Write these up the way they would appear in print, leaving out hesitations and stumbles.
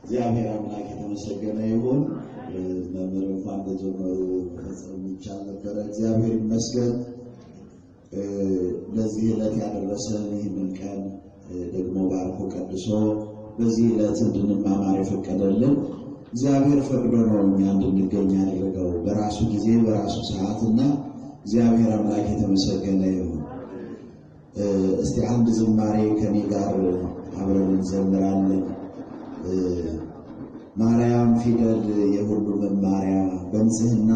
እግዚአብሔር አምላክ የተመሰገነ ይሁን። መምህር እንኳን በጀመሩ ፈጽሞ ይቻል ነበር። እግዚአብሔር ይመስገን ለዚህ ዕለት ያደረሰን ይህንን ቀን ደግሞ ባርኮ ቀድሶ በዚህ ዕለት እንድንማማር የፈቀደልን እግዚአብሔር ፈቅዶ ነው እኛ እንድንገኝ ያደረገው በራሱ ጊዜ በራሱ ሰዓትና እግዚአብሔር አምላክ የተመሰገነ ይሁን። እስቲ አንድ ዝማሬ ከኔ ጋር አብረን እንዘምራለን። ማርያም ፊደል የሁሉ መማሪያ በንጽህና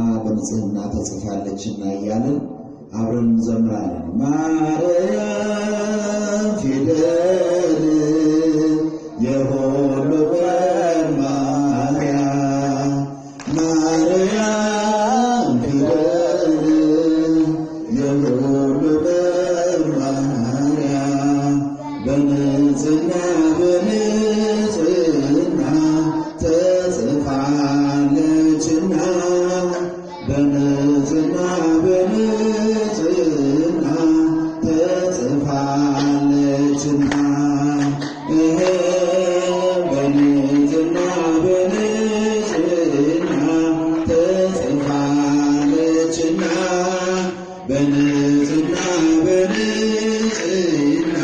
ተጽፋለችና እያልን አብረን እንዘምራለን። ማርያም ፊደል የሁሉ መማሪያ ማርያም ፊደል የሁሉ መማሪያ በንጽህና ተጽፋለችና በንጽህና ተጽፋለችና በንጽህና ተጽፋለችና በንጽህና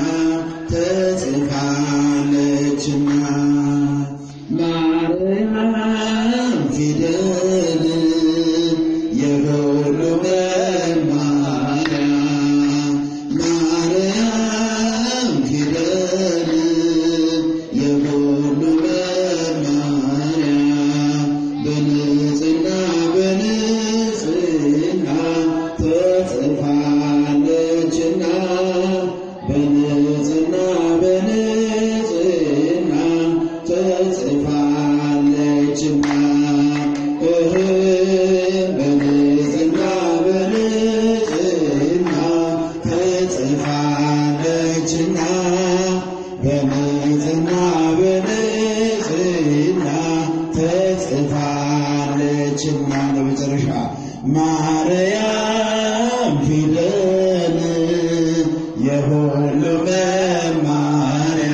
ተጽፋለችና ማርያም ፊደል የሁሉ መማሪያ ማርያም ፊደል የሁሉ መማሪያ በንጽህና ተጽፋለችና በንጽህና ተጽፋለችና በንጽህና ተጽፋለችና በንጽህና ተጽፋለችና ለመጨረሻ ማርያም ፊደል የሁሉ መማሪያ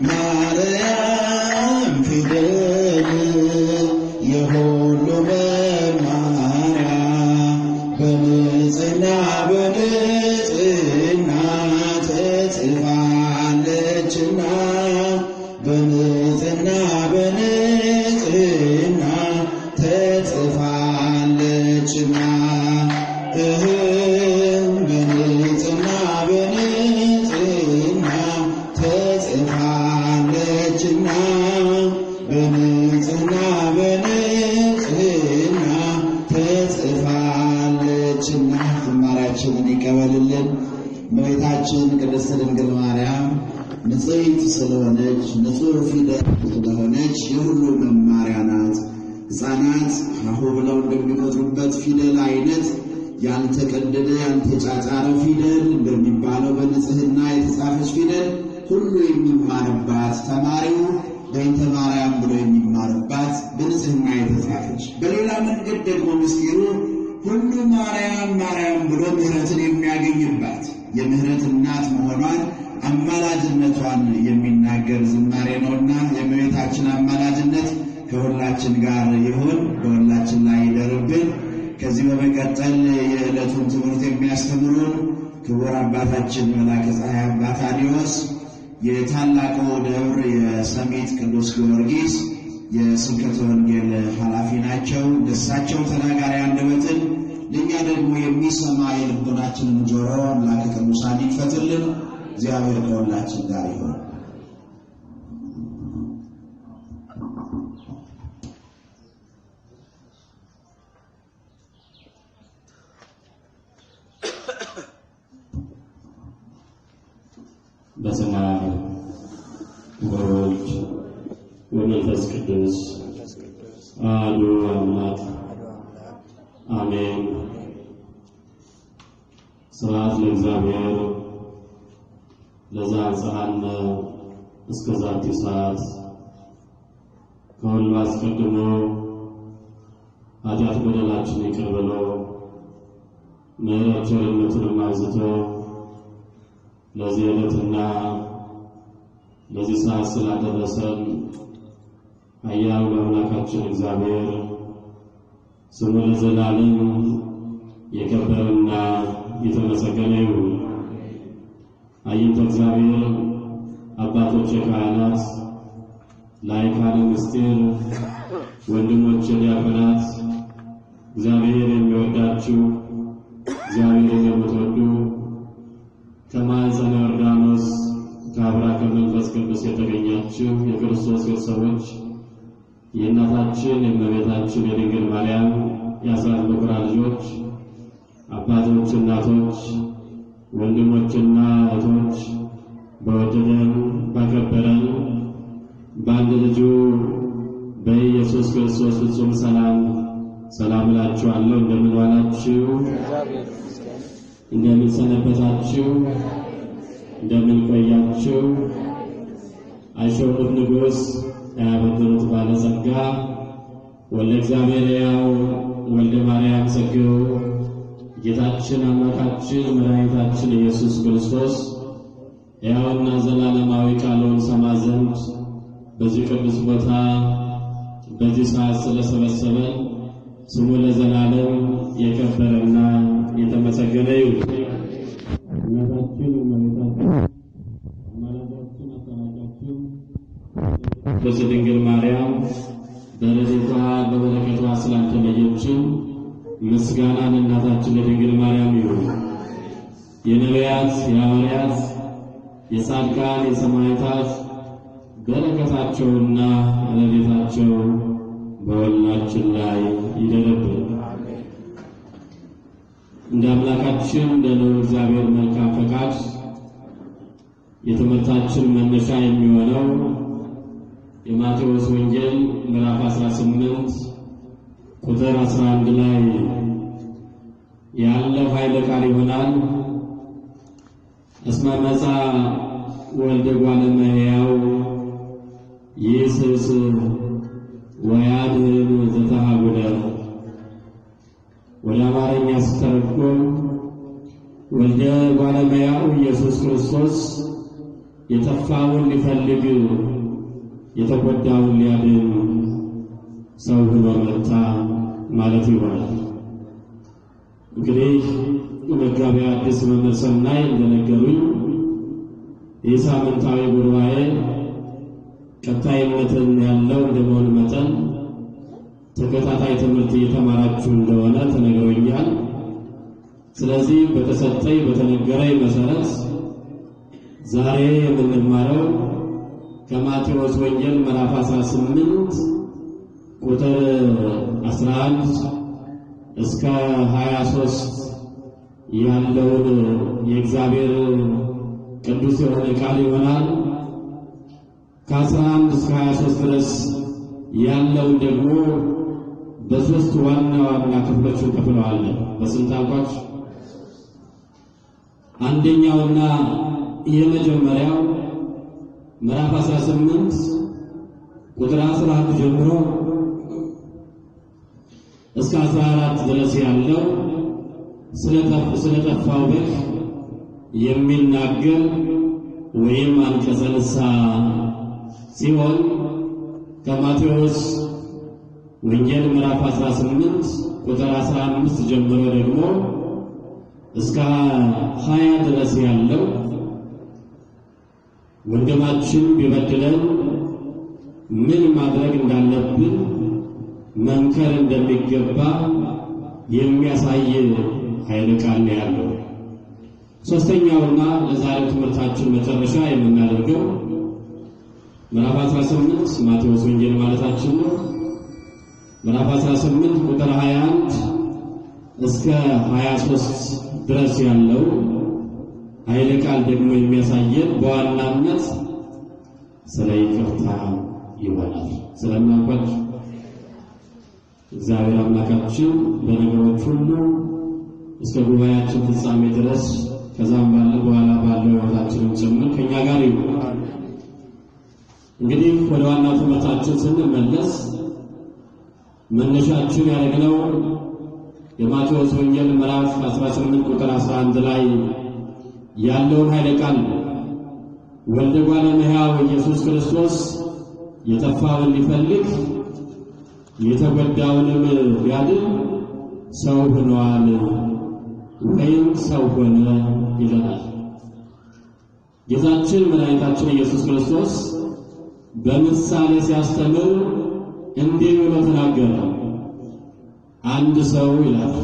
ማርያም ፊደል የሁሉ መማሪያ በንጽህና ተጽፋለችና በንጽህና ተጽፋለችና በንጽህና ተጽፋለችና በንጽህና ተጽፋለችና ዝማሬያችንን ይቀበልልን። እመቤታችን ቅድስት ድንግል ማርያም ንጽሕት ስለሆነች ንጹሕ ፊደል ስለሆነች የሁሉ መማሪያ ናት። ሕፃናት ሀሁ ብለው እንደሚቆጥሩበት ፊደል አይነት ያልተቀደደ ያልተጫጫረ ፊደል እንደሚባለው በንጽህና የተጻፈች ፊደል ሁሉ የሚማርባት ተማሪው በእንተ ማርያም ብሎ የሚማርባት በንጽህና የተጻፈች። በሌላ መንገድ ደግሞ ምስጢሩ ሁሉ ማርያም ማርያም ብሎ ምሕረትን የሚያገኝባት የምሕረት እናት መሆኗን አማላጅነቷን የሚናገር ዝማሬ ነውና የእመቤታችን አማላጅነት ከሁላችን ጋር ይሁን፣ በሁላችን ላይ ይደርብን። ከዚህ በመቀጠል የዕለቱን ትምህርት የሚያስተምሩን ክቡር አባታችን መላከ ፀሐይ አባ ታዲዮስ የታላቁ ደብር የሰሚት ቅዱስ ጊዮርጊስ የስብከተ ወንጌል ኃላፊ ናቸው። ደሳቸው ተናጋሪ አንደበትን ለእኛ ደግሞ የሚሰማ የልቦናችንን ጆሮ አምላከ ቅዱሳን ይክፈትልን። እግዚአብሔር ከሁላችን ጋር ይሁን። በስመ አብ ወወልድ ወመንፈስ ቅዱስ አሐዱ አምላክ አሜን። ስብሐት ለእግዚአብሔር ለዘአብጽሐነ እስከ ዛቲ ሰዓት። ከሁሉ አስቀድሞ ኃጢአት በደላችን ይቅር ብሎ ምሕረት ቸርነቱንም አብዝቶ ለዚህ ዕለትና ለዚህ ሰዓት ስላደረሰን ኃያሉ አምላካችን እግዚአብሔር ስሙ ለዘላለም የከበረና የተመሰገነ ይሁን። አይንተ እግዚአብሔር አባቶች ካህናት፣ ላይካነ ምስጢር፣ ወንድሞች ዲያቆናት፣ እግዚአብሔር የሚወዳችሁ እግዚአብሔር የምትወዱ ከማኅፀነ ዮርዳኖስ ከአብራከ መንፈስ ቅዱስ የተገኛችሁ የክርስቶስ ቤተሰቦች የእናታችን የእመቤታችን የድንግል ማርያም የአስራት በኩራት ልጆች አባቶች፣ እናቶች፣ ወንድሞችና እህቶች በወደደን ባከበረን በአንድ ልጁ በኢየሱስ ክርስቶስ ፍጹም ሰላም እላችኋለሁ። እንደምን ዋላችሁ? እንደምን ሰነበታችሁ? እንደምን ቆያችሁ? አይሾሙት ንጉሥ ያበድሩት ባለጸጋ ወልደ እግዚአብሔር ያው ወልደ ማርያም ጸጋው ጌታችን አምላካችን መድኃኒታችን ኢየሱስ ክርስቶስ ያውና ዘላለማዊ ቃሉን ሰማ ዘንድ በዚህ ቅዱስ ቦታ በዚህ ሰዓት ስለሰበሰበን ስሙ ለዘላለም የከበረና የተመሰገነ ይሁን። እናታችን እመቤታችን አማላጃችን አሳራጃችን ቅድስት ድንግል ማርያም በረድኤቷ በበረከቷ ስላልተለየችን ምስጋናን እናታችን ለድንግል ማርያም ይሁን። የነቢያት፣ የሐዋርያት፣ የጻድቃን፣ የሰማዕታት በረከታቸውና ረድኤታቸው በሁላችን ላይ ይደረብን። እንደ አምላካችን እንደ ልዑል እግዚአብሔር መልካም ፈቃድ የትምህርታችን መነሻ የሚሆነው የማቴዎስ ወንጌል ምዕራፍ 18 ቁጥር 11 ላይ ያለው ኃይለ ቃል ይሆናል። እስመ መጽአ ወልደ እጓለ እመሕያው ይእስስ ወያድኅን ዘተሃጉለ። ወደ አማርኛ ሲተረጎም ወልደ እጓለ እመሕያው ኢየሱስ ክርስቶስ የጠፋውን ሊፈልግ የተጎዳውን ሊያድን ሰው ሆኖ መጣ ማለት ይሆናል። እንግዲህ መጋቤ ሐዲስ መምህር ሰናይ እንደነገሩኝ ይህ ሳምንታዊ ጉባኤ ቀጣይነትን ያለው እንደመሆኑ መጠን ተከታታይ ትምህርት እየተማራችሁ እንደሆነ ተነግሮኛል። ስለዚህ በተሰጠኝ በተነገረኝ መሰረት ዛሬ የምንማረው ከማቴዎስ ወንጌል ምዕራፍ 18 ቁጥር 11 እስከ 23 ያለውን የእግዚአብሔር ቅዱስ የሆነ ቃል ይሆናል። ከ11 እስከ 23 ድረስ ያለውን ደግሞ በሶስት ዋና ዋና ክፍሎች እንከፍለዋለን። በስንት አልኳችሁ? አንደኛውና የመጀመሪያው ምዕራፍ 18 ቁጥር 11 ጀምሮ እስከ 14 ድረስ ያለው ስለጠፋው በግ የሚናገር ወይም አንቀጸ ንስሐ ሲሆን ከማቴዎስ ወንጌል ምዕራፍ 18 ቁጥር 15 ጀምሮ ደግሞ እስከ 20 ድረስ ያለው ወንድማችን ቢበድለን ምን ማድረግ እንዳለብን መምከር እንደሚገባ የሚያሳይ ኃይለ ቃል ነው ያለው። ሶስተኛውና ለዛሬው ትምህርታችን መጨረሻ የምናደርገው ምዕራፍ 18 ማቴዎስ ወንጌል ማለታችን ነው። ምዕራፍ 18 ቁጥር 21 እስከ 23 ድረስ ያለው ኃይለ ቃል ደግሞ የሚያሳየን በዋናነት ስለ ይቅርታ ይሆናል። ስለማንኳች እግዚአብሔር አምላካችን በነገሮች ሁሉ እስከ ጉባኤያችን ፍጻሜ ድረስ ከዛም በኋላ ባለው ሕይወታችንን ጭምር ከኛ ጋር ይሆናል። እንግዲህ ወደ ዋናው ትምህርታችን ስንመለስ መነሻችን ያደረግነው የማቴዎስ ወንጌል ምዕራፍ 18 ቁጥር 11 ላይ ያለውን ኃይለ ቃል ወልደ እጓለ እመሕያው ኢየሱስ ክርስቶስ የጠፋውን ሊፈልግ የተጎዳውንም ሊያድን ሰው ሆኗል ወይም ሰው ሆነ ይላል። ጌታችን መድኃኒታችን ኢየሱስ ክርስቶስ በምሳሌ ሲያስተምር እንዲህ ብሎ ተናገረ። አንድ ሰው ይላል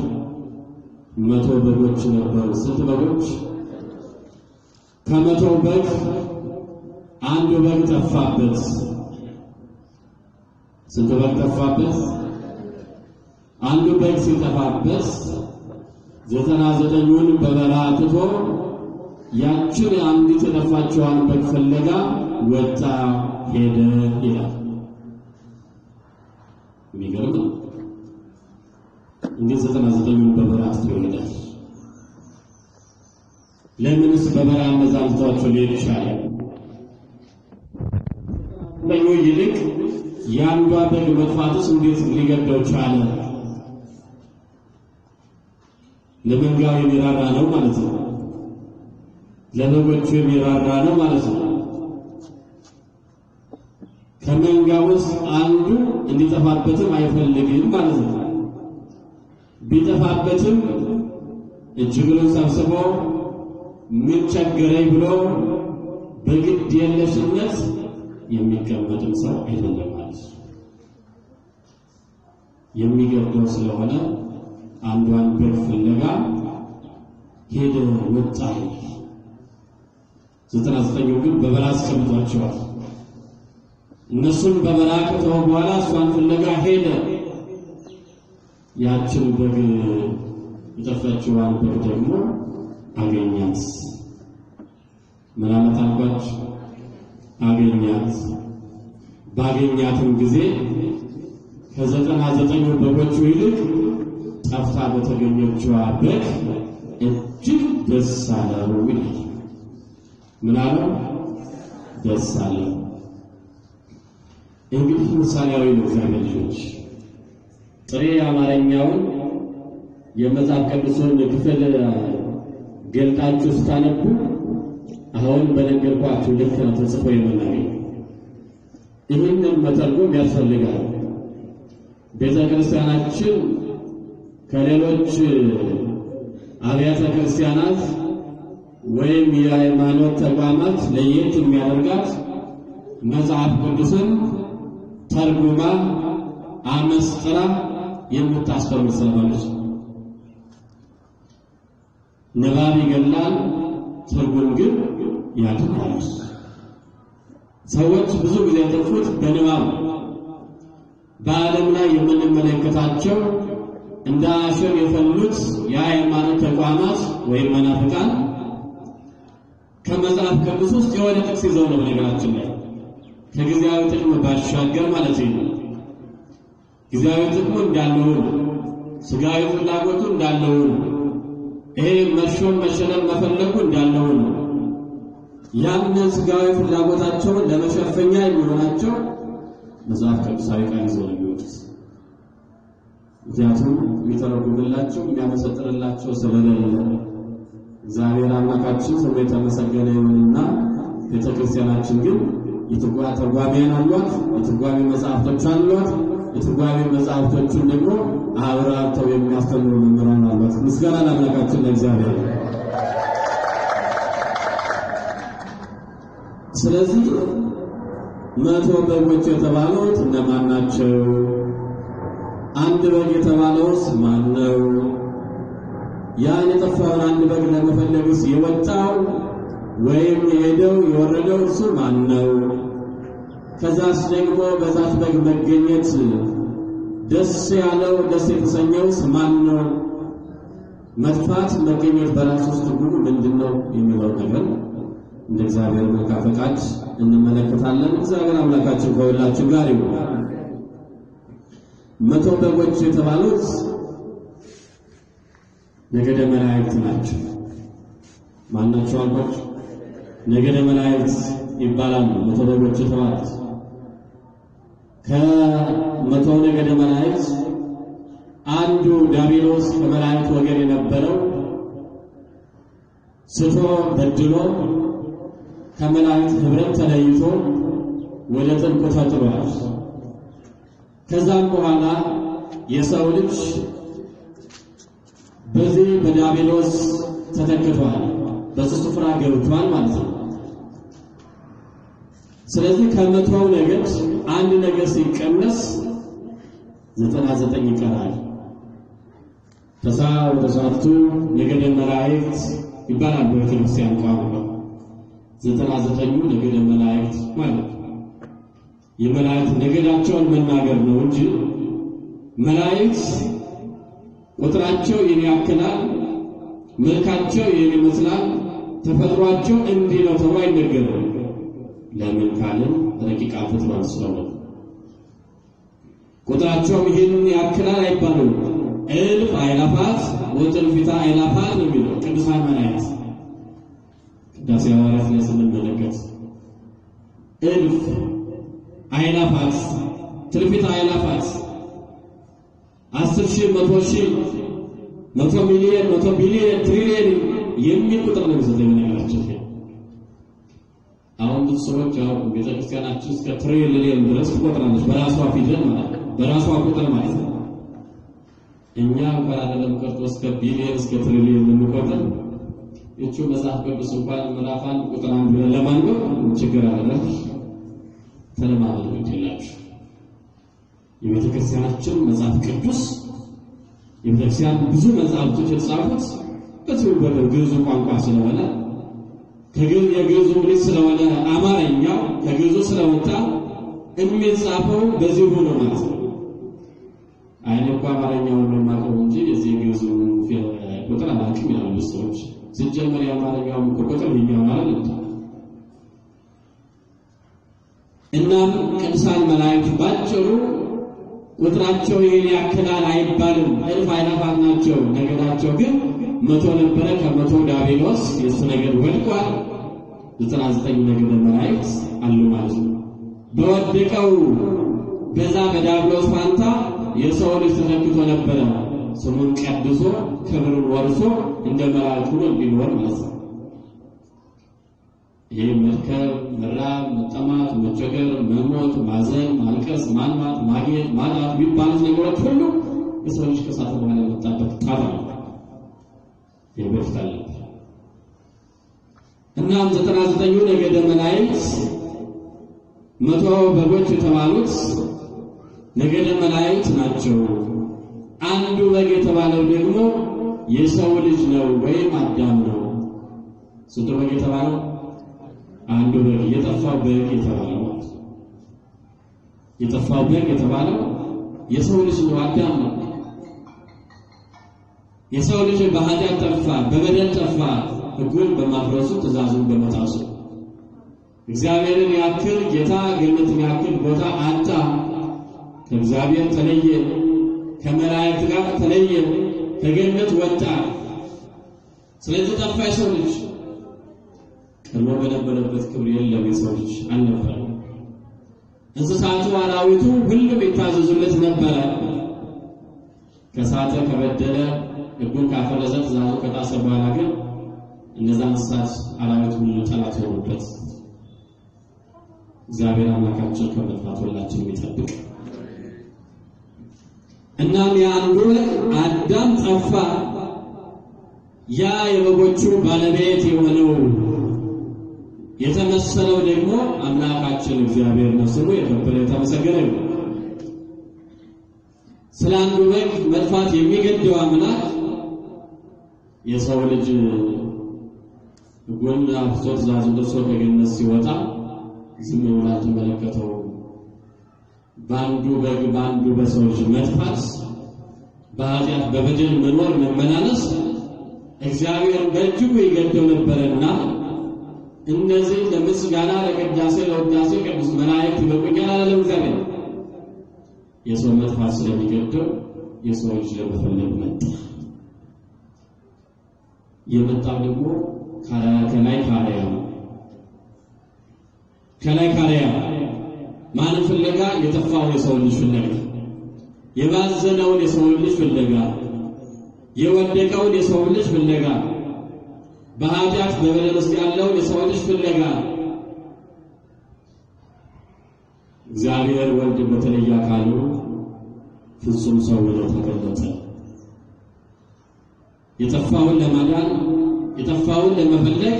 100 በጎች ነበሩ። ስንት በጎች? ከ100 በግ አንዱ በግ ጠፋበት። ስንት በግ ጠፋበት? አንዱ በግ ሲጠፋበት 99ን በበረሃ ትቶ ያችን አንዲት የጠፋችዋን በግ ፍለጋ ወጣ ሄደ ይላል። የሚገርም ነው። እንዴት 99ን በበረሃ ትቶ ይሄዳል? ለምንስ በበረሃ እነዛን ትቷቸው ሊሄድ ይቻላል? በእኛ ይልቅ ያንዷ በግ መጥፋትስ እንዴት ሊገደው ቻለ? ለመንጋው የሚራራ ነው ማለት ነው። ለበጎቹ የሚራራ ነው ማለት ነው። ከመንጋው ውስጥ አንዱ እንዲጠፋበትም አይፈልግም ማለት ነው። ቢጠፋበትም እጅግሩን ሰብስቦ ምን ቸገረኝ ብሎ በግድ የለሽነት የሚቀመጥም ሰው አይደለም ማለት ነው። የሚገደው ስለሆነ አንዷን በግ ፍለጋ ሄደ ወጣ። 99 ግን በበረሃ አስቀምጧቸዋል። እነሱም በበረሃ ከተው በኋላ እሷን ፍለጋ ሄደ። ያችን በግ የጠፋችዋን በግ ደግሞ አገኛት። ምን አመት አልኳችሁ? አገኛት። ባገኛትም ጊዜ ከ99 በጎቹ ይልቅ ጠፍታ በተገኘችዋ በግ እጅግ ደስ አለው ይላል። ምን አለው? ደስ አለው። እንግዲህ ምሳሌያዊ ነው። እግዚአብሔር ልጆች ጥሬ አማርኛውን የመጽሐፍ ቅዱስን ክፍል ገልጣችሁ ስታነቡ አሁን በነገርኳችሁ ልክ ነው ተጽፎ የምናገኘው። ይህንን መተርጎም ያስፈልጋል። ቤተ ክርስቲያናችን ከሌሎች አብያተ ክርስቲያናት ወይም የሃይማኖት ተቋማት ለየት የሚያደርጋት መጽሐፍ ቅዱስን ተርጉማ አመስጥራ የምታስተምር ስለሆነች ንባብ ይገላል፣ ትርጉም ግን ያድናል። ሰዎች ብዙ ጊዜ ያጠፉት በንባብ በዓለም ላይ የምንመለከታቸው እንደ አሸን የፈሉት የሃይማኖት ተቋማት ወይም መናፍቃን ከመጽሐፍ ቅዱስ ውስጥ የሆነ ጥቅስ ይዘው ነው በነገራችን ላይ ከጊዜያዊ ጥቅም ባሻገር ማለት ነው። ጊዜያዊ ጥቅሙ እንዳለው ነው፣ ስጋዊ ፍላጎቱ እንዳለው ነው፣ ይሄ መሾም መሸለም መፈለጉ እንዳለው ነው። ያንን ስጋዊ ፍላጎታቸውን ለመሸፈኛ የሚሆናቸው መጽሐፍ ቅዱሳዊ ቃል ይዘው ነው የሚወጡት። ምክንያቱም የሚተረጉምላቸው የሚያመሰጥርላቸው ስለሌለ እግዚአብሔር አምላካችን ስሙ የተመሰገነ ይሁንና ቤተክርስቲያናችን ግን ተርጓሚያን አሏት፣ የትርጓሜ መጽሐፍቶች አሏት። የትርጓሜ መጽሐፍቶቹን ደግሞ አብራርተው የሚያስተምሩ መምህራን አሏት። ምስጋና ለአምላካችን ለእግዚአብሔር። ስለዚህ 100 በጎች የተባሉት እነማን ናቸው? አንድ በግ የተባለውስ ማን ነው? ያን የጠፋውን አንድ በግ ለመፈለግስ የወጣው ወይም የሄደው የወረደው እሱ ማን ነው? ከዛስ ደግሞ በዛት በግ መገኘት ደስ ያለው ደስ የተሰኘውስ ማን ነው? መጥፋት መገኘት በራሱ ውስጥ ትርጉሙ ምንድነው የሚለው ነገር እንደ እግዚአብሔር መልካም ፈቃድ እንመለከታለን። እግዚአብሔር አምላካችን ከሁላችን ጋር ይሁን። 100 በጎች የተባሉት ነገደ መላእክት ናቸው። ማናቸው አልኳችሁ? ነገደ መላእክት ይባላሉ 100 በጎች የተባሉት። ከ100 ነገደ መላእክት አንዱ ዲያብሎስ ከመላእክት ወገን የነበረው ስቶ በድሎ ከመላእክት ህብረት ተለይቶ ወደ ጥልቁ ተጥሏል። ከዛም በኋላ የሰው ልጅ በዚህ በዲያብሎስ ተተክቷል፣ በሱ ስፍራ ገብቷል ማለት ነው። ስለዚህ ከመቶው ነገድ አንድ ነገድ ሲቀነስ 99 ይቀራል። ተሳው ተሳቱ ነገደ መላእክት ይባላል በክርስቲያን ቋንቋ። 99ኙ ነገደ መላእክት ማለት የመላእክት ነገዳቸውን መናገር ነው እንጂ መላእክት ቁጥራቸው የኔ ያክላል፣ መልካቸው የኔ ይመስላል፣ ተፈጥሯቸው እንዲህ ነው ተብሎ አይነገርም። ለምን ካልን ረቂቃን ፍጥረታት ስለሆኑ ቁጥራቸው ይሄን ያክላል አይባሉም። እልፍ አእላፋት ወእልፊተ አእላፋት ነው የሚለው ቅዱሳን መላእክት ቅዳሴ ሐዋርያት ላይ ስንመለከት እልፍ አእላፋት ትርፊተ አእላፋት 10,000 100,000 100 ሚሊዮን 100 ቢሊዮን ትሪሊዮን የሚል ቁጥር ነው የሚሰጠው ነገራችን። አሁን ብዙ ሰዎች ያው ቤተክርስቲያናችን እስከ ትሪሊዮን ድረስ ትቆጥራለች በራሷ ፊደል ማለት በራሷ ቁጥር ማለት ነው። እኛ እንኳን አይደለም ቀርቶ እስከ ቢሊዮን እስከ ትሪሊዮን የምንቆጥር እቹ መጽሐፍ ቅዱስ እንኳን ምዕራፋን ቁጥር 1 ብለን ለማንበብ ችግር አይደለም። ተለማመዱ ይላችሁ የቤተክርስቲያናችን መጽሐፍ ቅዱስ የቤተክርስቲያን ብዙ መጽሐፍቶች የተጻፉት በዚህ በግዕዝ ቋንቋ ስለሆነ ከግዕዝ የግዕዝ ልጅ ስለሆነ አማርኛው ከግዕዙ ስለወጣ የሚጻፈው በዚህ ሆኖ ማለት ነው። አይነው አማርኛውን ነው ማለት እንጂ የዚህ ግዕዝ ቁጥር አላውቅም ይላሉ ሰዎች። ሲጀመር የአማርኛው ቁጥር ይኛው ማለት ነው። እናም ቅዱሳን መላእክት ባጭሩ ቁጥራቸው ይሄን ያክላል አይባልም፣ እልፍ አእላፋት ናቸው። ነገዳቸው ግን 100 ነበረ። ከ100 ዲያብሎስ የሱ ነገድ ወድቋል። 99 ነገደ መላእክት አሉ ማለት ነው። በወደቀው በዛ በዲያብሎስ ፋንታ የሰው ልጅ ተተክቶ ነበረ። ስሙን ቀድሶ ክብሩን ወርሶ እንደ መላእክቱ እንዲኖር ማለት ነው። ይሄ መርከብ፣ መራብ፣ መጠማት፣ መቸገር፣ መሞት፣ ማዘን፣ ማልቀስ፣ ማልማት፣ ማግኘት፣ ማጣት የሚባሉት ነገሮች ሁሉ የሰው ልጅ ከሳተ በኋላ የመጣበት ጣጣ ነው። የበፊት አለ። እናም 99ኙ ነገደ መላእክት 100 በጎች የተባሉት ነገደ መላእክት ናቸው። አንዱ በግ የተባለው ደግሞ የሰው ልጅ ነው ወይም አዳም ነው። ስንት በግ የተባለው? አንዱ በግ የጠፋው በግ የተባለው የጠፋው በግ የተባለው የሰው ልጅ ነው፣ አዳም ነው። የሰው ልጅ በኃጢአት ጠፋ፣ በበደል ጠፋ፣ ሕጉን በማፍረሱ ትእዛዙን በመጣሱ እግዚአብሔርን ያክል ጌታ ገነትን ያክል ቦታ አጣ። ከእግዚአብሔር ተለየ፣ ከመላእክት ጋር ተለየ፣ ከገነት ወጣ። ስለዚህ ጠፋ የሰው ልጅ። ቀድሞ በነበረበት ክብር የለም የሰው ልጅ አልነበረም። እንስሳቱ አራዊቱ ሁሉም ይታዘዙለት ነበረ። ከሳተ ከበደለ ሕጉን ካፈረሰ ትእዛዙ ከጣሰ በኋላ ግን እነዛ እንስሳት አራዊቱ ሁሉ ጠላት ሆኑበት። እግዚአብሔር አምላካችን ከመጥፋት ሁላችንም ይጠብቅ። እናም የአንዱ አዳም ጠፋ። ያ የበጎቹ ባለቤት የሆነው የተመሰለው ደግሞ አምላካችን እግዚአብሔር ነው። ስሙ የከበረ የተመሰገነ ይሁን። ስለ አንዱ በግ መጥፋት የሚገደው አምላክ የሰው ልጅ ሕጉን አፍርሶ ትእዛዙን ጥሶ ከገነት ሲወጣ ዝም ብሎ ተመለከተው። በአንዱ በግ በአንዱ በሰው ልጅ መጥፋት፣ በኃጢአት በበደል መኖር መመላለስ እግዚአብሔር በእጅጉ ይገደው ነበርና እነዚህ ለምስጋና ለቅዳሴ ለውዳሴ ቅዱስ መላእክት ይበቁኛል አለ እግዚአብሔር። የሰው መጥፋት ስለሚገደው የሰው ልጅ ለመፈለግ መጣ። የመጣው ደግሞ ከላይ ካሪያ ነው። ከላይ ካሪያ ማንን ፍለጋ? የጠፋው የሰው ልጅ ፍለጋ፣ የባዘነውን የሰው ልጅ ፍለጋ፣ የወደቀውን የሰው ልጅ ፍለጋ፣ በኃጢአት በበደል ውስጥ ያለውን የሰው ልጅ ፍለጋ እግዚአብሔር ወልድ በተለየ አካሉ ፍጹም ሰው ሆኖ ተገለጠ። የጠፋውን ለማዳን የጠፋውን ለመፈለግ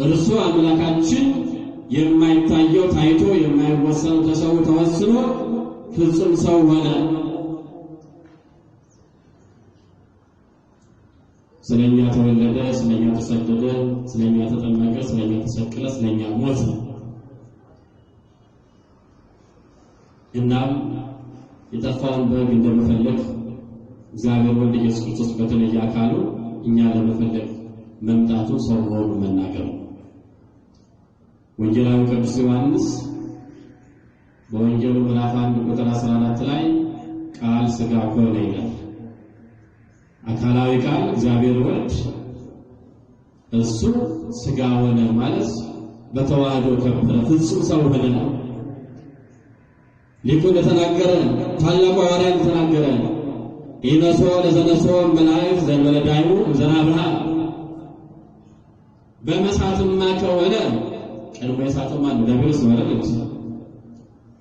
እርሱ አምላካችን የማይታየው ታይቶ የማይወሰነው ተወስኖ ፍጹም ሰው ሆነ። ስለኛ ተወለደ፣ ስለኛ ተሰደደ፣ ስለኛ ተጠመቀ፣ ስለኛ ተሰቀለ፣ ስለኛ ሞተ። እናም የጠፋውን በግ እንደመፈለግ እግዚአብሔር ወልድ ኢየሱስ ክርስቶስ በተለየ አካሉ እኛ ለመፈለግ መምጣቱ ሰው ሆኖ መናገር። ወንጌላዊ ቅዱስ ዮሐንስ በወንጌሉ ምዕራፍ 1 ቁጥር 14 ላይ ቃል ሥጋ ሆነ ይላል። አካላዊ ቃል እግዚአብሔር ወልድ እሱ ሥጋ ሆነ ማለት በተዋህዶ ከበረ ፍጹም ሰው ሆነ ነው። ሊቁ እንደተናገረ ታላቁ ሐዋርያ እንደተናገረ ኢነሶ ለዘነሶ መላእክት ዘመለዳዩ ዘናብርሃ በመሳትማ ከሆነ ቀድሞ የሳተው ማን ዲያብሎስ ነው አይደል?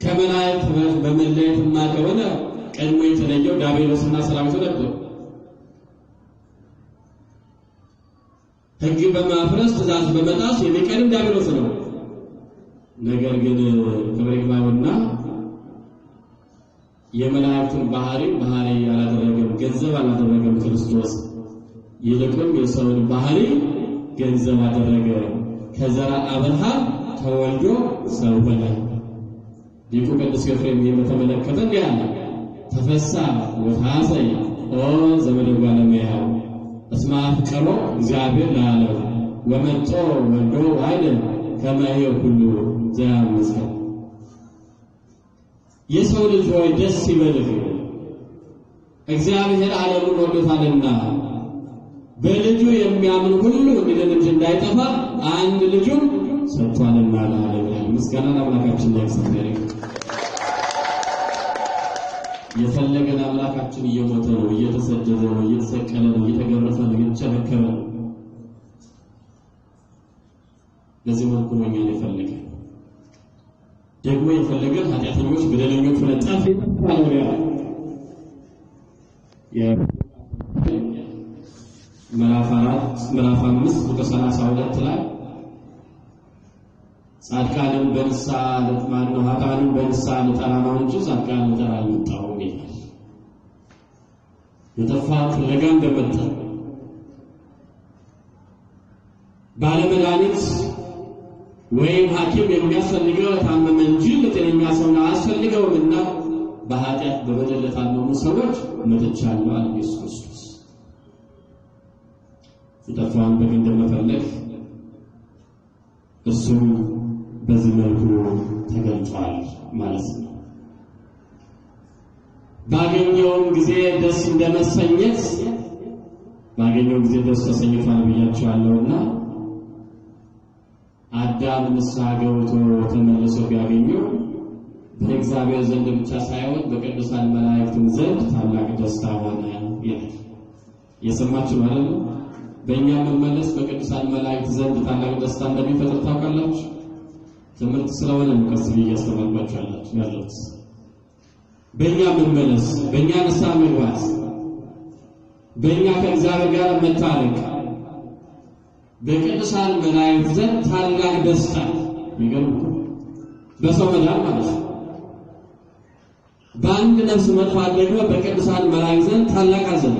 ከመላእክት በመለየትማ ከሆነ ቀድሞ የተለየው ዲያብሎስና ሰራዊቱ ነበር። ሕግ በማፍረስ ትእዛዝ በመጣስ የሚቀድም ዲያብሎስ ነው። ነገር ግን ክብር ይግባውና የመላእክቱን ባህሪ ያላደረገም ገንዘብ አላደረገም ክርስቶስ። ይልቁም የሰውን ባህሪ ገንዘብ አደረገ። ከዘራ አብርሃም ተወልዶ ሰው ሆነ። ሊቁ ቅዱስ ኤፍሬም የተመለከተ ያለ ተፈሳ ወታሰይ ኦ ዘመደጓ ለመያው እስመ አፍቀሮ እግዚአብሔር ለዓለም ወመጦ ወልዶ ዋሕደ ከመ ሕያው ሁሉ ዘያምጽእ። የሰው ልጅ ሆይ ደስ ይበልህ፣ እግዚአብሔር ዓለሙን ወዶታልና በልጁ የሚያምን ሁሉ እንዲድን እንጂ እንዳይጠፋ አንድ ልጁን ሰጥቷልና ለዓለም። ምስጋና ለአምላካችን ለእግዚአብሔር። የፈለገን አምላካችን እየሞተ ነው፣ እየተሰደደ ነው፣ እየተሰቀለ ነው፣ እየተገረፈ ነው፣ እየተቸነከረ ነው። ለዚህ መልኩ ነው እኛን የፈለገ። ደግሞ የፈለገን ኃጢአተኞች በደለኞች ሆነን ጠፍ ይባላል። ምዕራፍ 5 ቁጥር 32 ላይ ጻድቃንን በንስሐ ለማነው ኃጥአንን በንስሐ ልጠራ ነው እንጂ ጻድቃንን ልጠራ አልመጣሁም ይላል። የጠፋውን ፍለጋ እንደመጣ ባለመድኃኒት ወይም ሐኪም የሚያስፈልገው ታመመ እንጂ ለጤነኛ ሰው አያስፈልገውምና በኃጢአት በበደል ለታመሙ ሰዎች መጥቻለሁ አለ ኢየሱስ ክርስቶስ። የጠፋውን በግ እንደመፈለግ እሱም በዚህ መልኩ ተገልጿል ማለት ነው። ባገኘውም ጊዜ ደስ እንደመሰኘት ባገኘው ጊዜ ደስ ተሰኝቷል ብያቸዋለሁና አዳም ንስሐ ገብቶ ተመልሶ ቢያገኘው በእግዚአብሔር ዘንድ ብቻ ሳይሆን በቅዱሳን መላእክትም ዘንድ ታላቅ ደስታ ሆነ ይላል። የሰማችሁ ማለት ነው። በእኛ መመለስ በቅዱሳን መላእክት ዘንድ ታላቅ ደስታ እንደሚፈጥር ታውቃላችሁ። ትምህርት ስለሆነ ነው ቀስ ብዬ እያስተማርኳችሁ ያለሁት። በእኛ መመለስ፣ በእኛ ንስሐ መግባት፣ በእኛ ከእግዚአብሔር ጋር መታረቅ በቅዱሳን መላእክት ዘንድ ታላቅ ደስታ የሚገርም በሰው መዳን ማለት ነው። በአንድ ነፍስ መጥፋት ደግሞ በቅዱሳን መላእክት ዘንድ ታላቅ ሐዘን።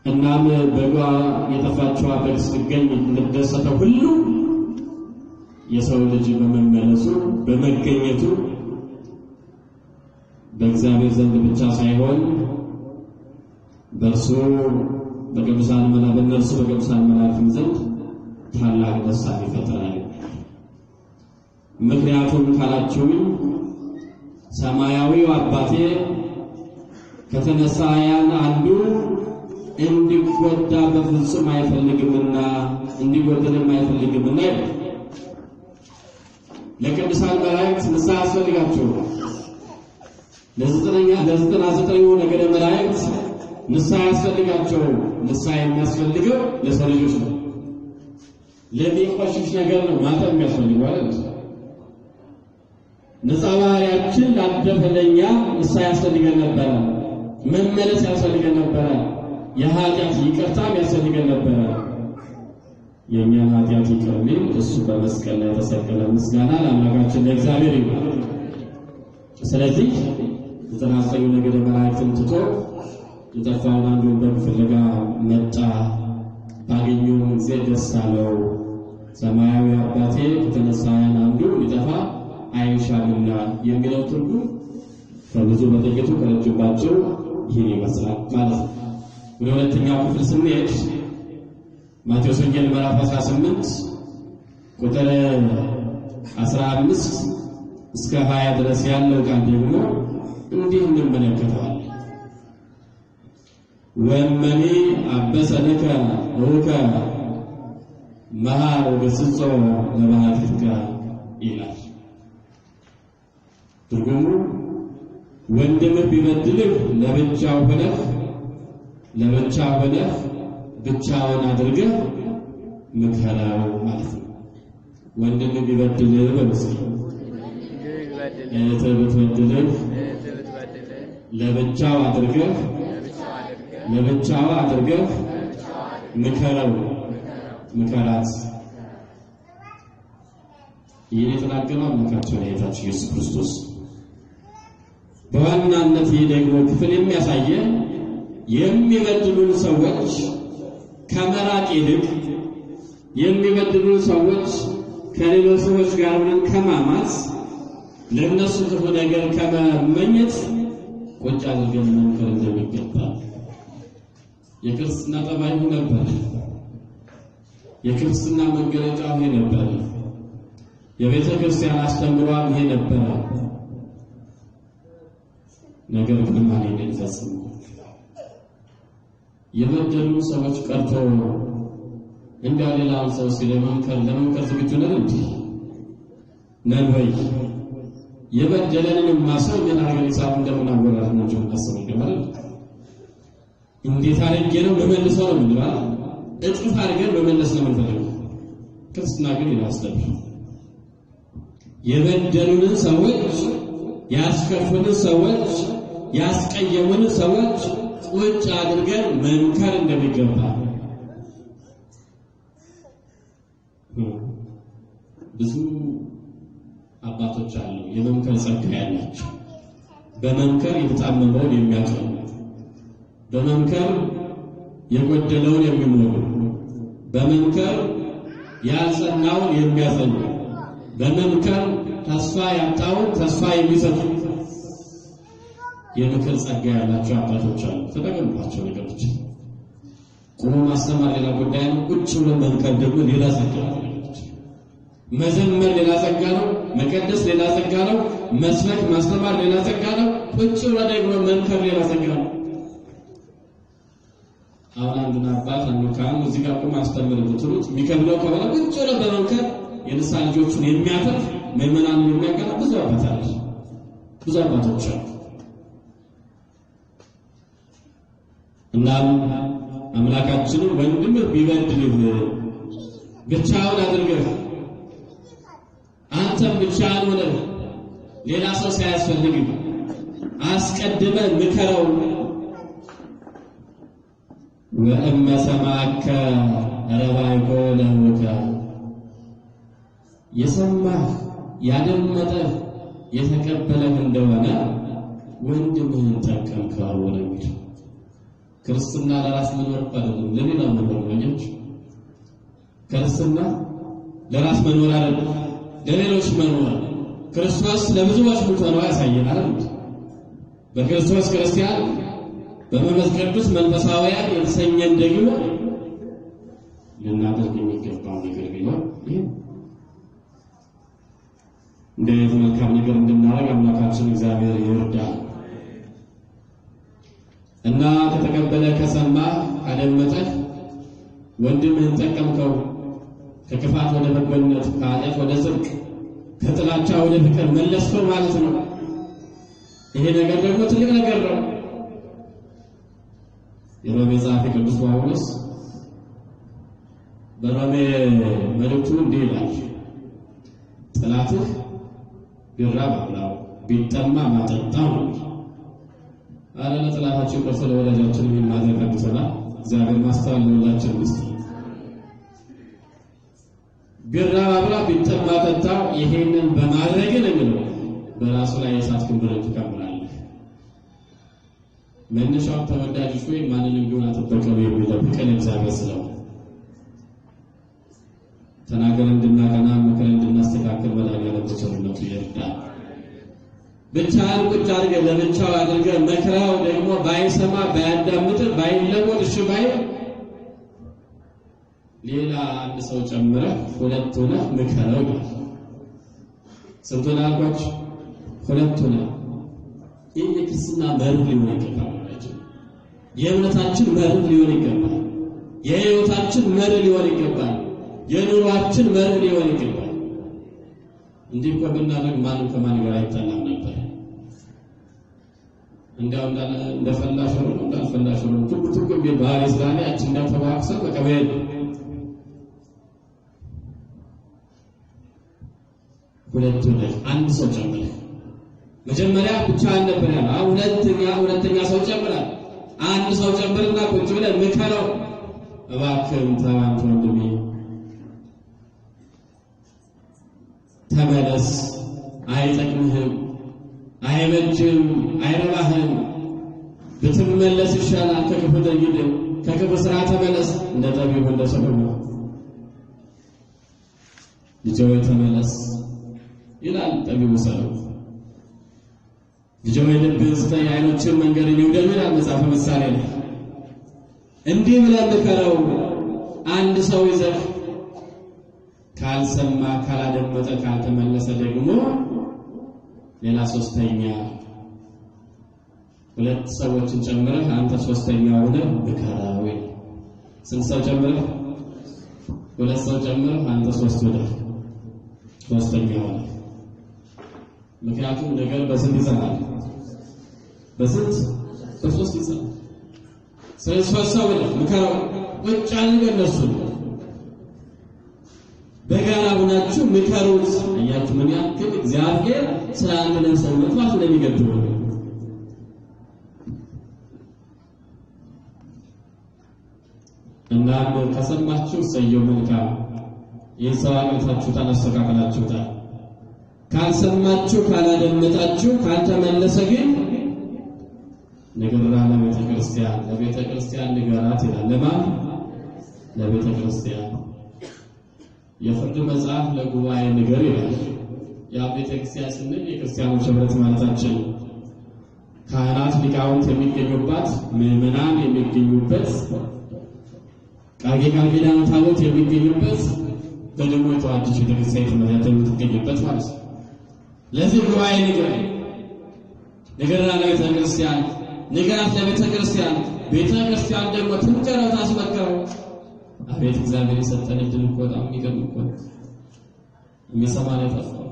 እናም በጓ የጠፋችዋ በግ ስትገኝ እንደደሰተው ሁሉ የሰው ልጅ በመመለሱ በመገኘቱ በእግዚአብሔር ዘንድ ብቻ ሳይሆን በእርሱ በቅዱሳን መላእክት ዘንድ ታላቅ ደስታ ይፈጥራል። ምክንያቱም ካላችሁኝ ሰማያዊው አባቴ ከተነሳያን አንዱ እንዲጎዳ በፍጹም አይፈልግምና እንዲጎደልም አይፈልግምና ለቅዱሳን መላእክት ንስሐ ያስፈልጋቸው። ለ99 ነገደ መላእክት ንስሐ ያስፈልጋቸው። ንስሐ የሚያስፈልገው ለሰው ልጆች ነው። ለሚቆሽሽ ነገር ነው ማተብ የሚያስፈልገው አይደል? ነፃ ባህሪያችን ላደፈለኛ ንስሐ ያስፈልገን ነበረ፣ መመለስ ያስፈልገን ነበረ፣ የኃጢአት ይቅርታም ያስፈልገን ነበረ። የእኛን ኃጢአት ይቅር ሊል እሱ በመስቀል ላይ የተሰቀለ ምስጋና ለአምላካችን ለእግዚአብሔር ይሁን። ስለዚህ 99 ነገደ መላእክትን ትቶ የጠፋውን አንዱን በግ ፍለጋ መጣ። ባገኘው ጊዜ ደስ አለው። ሰማያዊ አባቴ ከተነሳያን አንዱ ሊጠፋ አይሻምና የሚለው ትርጉም ከብዙ በጥቂቱ ከረጅም ባጭሩ ይህን ይመስላል ማለት ነው። ወደ ሁለተኛው ክፍል ስንሄድ ማቴዎስ ወንጌል ምዕራፍ 18 ቁጥር 15 እስከ 20 ድረስ ያለው ቃል ደግሞ እንዲህ እንመለከተዋለን። ወመኒ አበሰለከ ወከ መሐር ገስጾ ለባህቲከ ይላል። ትርጉሙ ወንድምህ ቢበድልህ ለብቻው ሆነህ ብቻውን አድርገህ ምከረው ማለት ነው። ወንድምህ ቢበድልህ በምስል ብትበድልህ ለብቻው አድርገህ ምከረው ምከራት። ይህን የተናገረው አምላካችን ጌታችን ኢየሱስ ክርስቶስ። በዋናነት ይህ ደግሞ ክፍል የሚያሳየን የሚበድሉን ሰዎች ከመራቅ ይልቅ የሚበድሉን ሰዎች ከሌሎች ሰዎች ጋር ሆነን ከማማት ለነሱ ክፉ ነገር ከመመኘት ቁጭ አድርገን መምከር እንደሚገባ የክርስትና ጠባይ ነበር። የክርስትና መገለጫው ይሄ ነበር። የቤተ ክርስቲያን አስተምሯም ይሄ ነበር። ነገር ግን ማን ይፈጽም የበደሉ ሰዎች ቀርቶ እንደሌላው ሰው ለመምከር ዝግጁ ነን እንዴ? ነን ወይ? የበደለንን ማሰብ የናገር ይሳብ እንደምናወራው ነው ጀምራሰው ይገባል። እንዴት አድርጌ ነው በመልሰው ነው እንዴ? እጥፍ አድርገን በመለስ ነው የምንፈልገው። ክርስትና ግን ይላስተል የበደሉንን ሰዎች ያስከፉንን ሰዎች ያስቀየሙንን ሰዎች ቁጭ አድርገን መምከር እንደሚገባ ብዙ አባቶች አሉ የመምከር ጸጋ ያላቸው በመምከር የተጣመመውን የሚያቀርቡ በመምከር የጎደለውን የሚሞሉ በመምከር ያልጸናውን የሚያጸኑ በመምከር ተስፋ ያጣውን ተስፋ የሚሰጡ የምክር ጸጋ ያላቸው አባቶች አሉ። ተጠቀሙባቸው ነገሮች። ቆሞ ማስተማር ሌላ ጉዳይ ነው። ቁጭ ብሎ መምከር ደግሞ ሌላ ጸጋ ነው። መዘመር ሌላ ጸጋ ነው። መቀደስ ሌላ ጸጋ ነው። መስበክ ማስተማር ሌላ ጸጋ ነው። ቁጭ ብሎ ደግሞ መምከር ሌላ ጸጋ ነው። አሁን አንድና አባት አንካም እዚህ ጋር ቆሞ አስተምር ብትሉት የሚከብለው ከሆነ ቁጭ ብሎ በመምከር የንስሐ ልጆቹን የሚያተርፍ ምዕመናንን የሚያቀና ብዙ አባቶች አሉ። እናም አምላካችን ወንድም ቢበድልህ ብቻውን አድርገህ አንተም ብቻህን ሆነህ ሌላ ሰው ሳያስፈልግ አስቀድመህ ምከረው። ወእመ ሰማከ ረባይኮ ለሁከ የሰማህ ያደመጠህ የተቀበለህ እንደሆነ ወንድምህን ጠቀምከው ነው። ክርስትና ለራስ መኖር አይደለም፣ ለሌላ መኖር ነው። ክርስትና ለራስ መኖር አይደለም፣ ለሌሎች መኖር። ክርስቶስ ለብዙዎች ሞቶ ያሳየናል። በክርስቶስ ክርስቲያን በመንፈስ ቅዱስ መንፈሳውያን የተሰኘን ደግሞ ልናደርግ የሚገባው ነገር ቢኖር ይሄ እንደዚህ መልካም ነገር እንድናደርግ አምላካችን እግዚአብሔር ይርዳል። እና ከተቀበለ ከሰማ አደመጠ ወንድምህን ጠቀምከው። ከክፋት ወደ በጎነት፣ ከኃጢአት ወደ ጽድቅ፣ ከጥላቻ ወደ ፍቅር መለስከው ማለት ነው። ይሄ ነገር ደግሞ ትልቅ ነገር ነው። የሮሜ ጸሐፊ ቅዱስ ጳውሎስ በሮሜ መልእክቱ እንዲህ ይላል፣ ጠላትህ ቢራብ አብላው ቢጠማ ማጠጣው ነው። አረ ለጠላታችን ቆርሶ ለወዳጃችን ምን ማድረግ አቅቶናል? እግዚአብሔር ማስተዋል ለሁላችን ውስጥ ቢራብ አብላ ቢጠማ ጠጣው። ይሄንን በማድረግ ነው በራሱ ላይ የእሳት ክምር ትከምራለህ። መነሻው ተወዳጅ ሆይ ማንንም ቢሆን አትጠቀሙ የሚጠብቀን እግዚአብሔር ስለሆነ ተናገር እንድናቀና ምክር እንድናስተካክል መድኃኒዓለም በቸርነቱ ይርዳል። ብቻህን ቁጭ አድርገህ ለብቻው አድርገህ መከራው ደግሞ ባይሰማ ባያዳምጥ ባይለወጥ እሺ ባይ ሌላ አንድ ሰው ጨምረህ ሁለት ሆነህ ምከረው ይላል። ስንት ሆነ አልኳችሁ? ሁለት ሆነህ። ይህ የክርስትና መርህ ሊሆን ይገባል። የእምነታችን መርህ ሊሆን ይገባል። የሕይወታችን መርህ ሊሆን ይገባል። የኑሯችን መርህ ሊሆን ይገባል። እንዲህ እኮ ብናደርግ ማንም ከማን ጋር አይጣላም ነበር። እንዳው እንደፈላሽ ነው እንዳልፈላሽ ነው ትኩ ቢባል እስላሚያችን እንደተዋክሰ መቀበል ሁለቱ ነው። አንድ ሰው ጨምረ መጀመሪያ ብቻ ነበር ያለው። ሁለተኛ ሰው ጨምራል። አንድ ሰው ጨምርና ቁጭ ብለን ምከረው። እባክህን ታንተ ወንድሜ ተመለስ፣ አይጠቅምህም፣ አይበጅም፣ አይረባህም፣ ብትመለስ ይሻላል። ከክፉ ድርጊት ከክፉ ስራ ተመለስ። እንደ ጠቢቡ እንደ ሰሎሞን ልጄ ሆይ ተመለስ ይላል ጠቢቡ ሰሎሞን። ልጄ ሆይ ልብህን ስጠኝ፣ ዓይኖችህን መንገድን ይውደዱ ይላል መጽሐፈ ምሳሌ ላይ። እንዲህ ብለህ ምከረው። አንድ ሰው ይዘህ ካልሰማ ካላደመጠ ካልተመለሰ ደግሞ ሌላ ሶስተኛ ሁለት ሰዎችን ጨምረህ አንተ ሶስተኛው ሆነህ ምከረው። ስንት ሰው ጨምረህ? ሁለት ሰው ጨምረህ አንተ ሶስት ሆነህ ሶስተኛው ሆነህ። ምክንያቱም ነገር በስንት ይጸናል? በስንት? በሶስት ይጸናል። ስለዚህ ሶስት ሰው ሆነህ ምከረው። ቁጭ አድርገህ እነሱ በጋራ ሆናችሁ ምከሩት። አያችሁ ምን ያክል እግዚአብሔር ስለ አንድ ነፍስ መጥፋት እንደሚገድበው። እናንተ ከሰማችሁ ሰየው መልካም፣ የሰው አቅልታችሁ ታስተካክላችሁታል። ካልሰማችሁ ካላደመጣችሁ ካልተመለሰ ግን ንገራ ለቤተ ክርስቲያን ንገራት ይላል። ለማን? ለቤተ ክርስቲያን። የፍርድ መጽሐፍ ለጉባኤ ንገር ይላል። ያ ቤተ ክርስቲያን ስንል የክርስቲያኖች ህብረት ማለታችን ካህናት ሊቃውንት የሚገኙባት፣ ምዕመናን የሚገኙበት፣ ቃል ኪዳን ታቦት የሚገኙበት፣ በደሙ የተዋጀች ቤተ ክርስቲያን የምትገኝበት ማለት ነው። ለዚህ ጉባኤ ንገራ ለቤተ ክርስቲያን ንገራት ለቤተ ክርስቲያን። ቤተ ክርስቲያን ደግሞ ትንገረው ታስመከረው። አቤት እግዚአብሔር የሰጠን እድል እኮ በጣም የሚገርም እኮ። የሚሰማ ነው የጠፋው፣